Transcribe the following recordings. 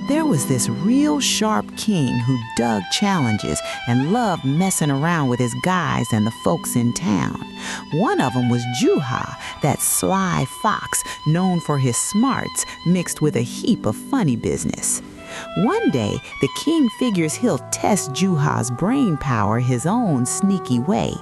There was this real sharp king who dug challenges and loved messing around with his guys and the folks in town. One of them was Juha, that sly fox known for his smarts mixed with a heap of funny business. One day, the king figures he'll test Juha's brain power his own sneaky way.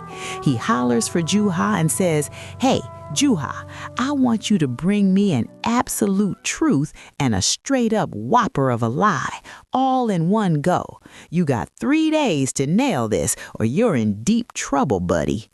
He hollers for Juha and says, "Hey, Juha, I want you to bring me an absolute truth and a straight-up whopper of a lie, all in one go. You got 3 days to nail this, or you're in deep trouble, buddy."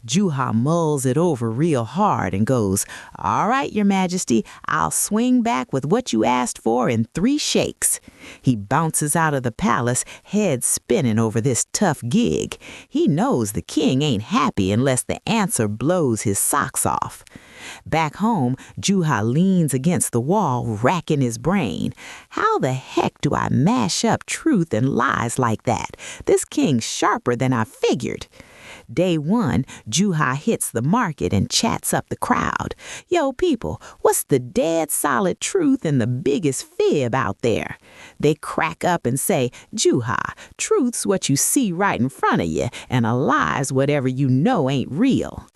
Juha mulls it over real hard and goes, "All right, Your Majesty, I'll swing back with what you asked for in 3 shakes." He bounces out of the palace, head spinning over this tough gig. He knows the king ain't happy unless the answer blows his socks off. Back home, Juha leans against the wall, racking his brain. How the heck do I mash up truth and lies like that? This king's sharper than I figured. Day 1, Juha hits the market and chats up the crowd. "Yo, people, what's the dead solid truth and the biggest fib out there?" They crack up and say, "Juha, truth's what you see right in front of you, and a lie's whatever you know ain't real."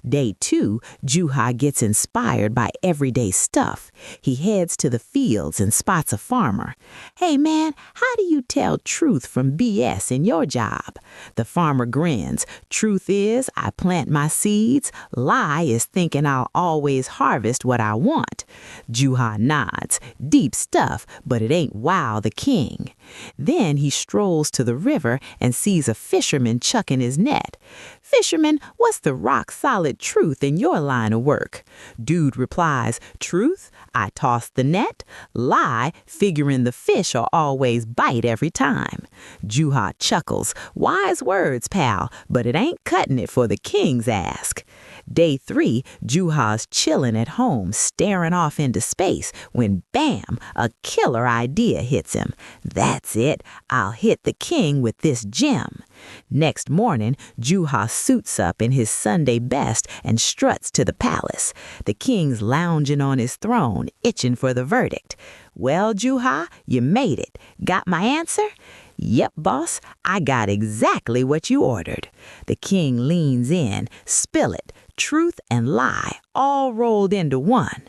Day 2, Juha gets inspired by everyday stuff. He heads to the fields and spots a farmer. "Hey man, how do you tell truth from BS in your job?" The farmer grins. "Truth is, I plant my seeds. Lie is thinking I'll always harvest what I want." Juha nods. Deep stuff, but it ain't wow the king. Then he strolls to the river and sees a fisherman chucking his net. "Fisherman, what's the rock-solid truth in your line of work?" Dude replies, "Truth? I toss the net. Lie, figuring the fish'll always bite every time." Juha chuckles. "Wise words, pal, but it ain't cutting it for the king's ask." Day 3, Juha's chilling at home, staring off into space, when bam, a killer idea hits him. "That's it. I'll hit the king with this gem." Next morning, Juha suits up in his Sunday best and struts to the palace. The king's lounging on his throne, itching for the verdict. "Well, Juha, you made it. Got my answer?" "Yep, boss, I got exactly what you ordered." The king leans in. Spill it. Truth and lie, all rolled into one.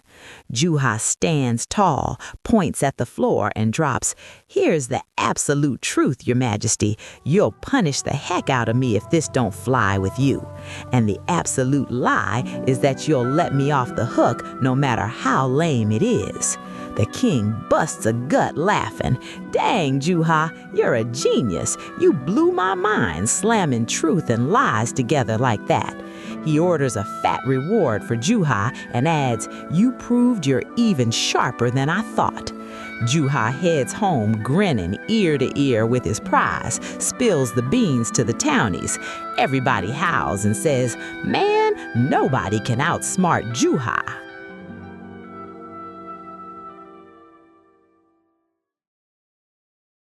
Juha stands tall, points at the floor, and drops, "Here's the absolute truth, Your Majesty. You'll punish the heck out of me if this don't fly with you. And the absolute lie is that you'll let me off the hook no matter how lame it is." The king busts a gut laughing. "Dang, Juha, you're a genius. You blew my mind slamming truth and lies together like that." He orders a fat reward for Juha and adds, "You proved you're even sharper than I thought." Juha heads home grinning ear to ear with his prize, spills the beans to the townies. Everybody howls and says, "Man, nobody can outsmart Juha."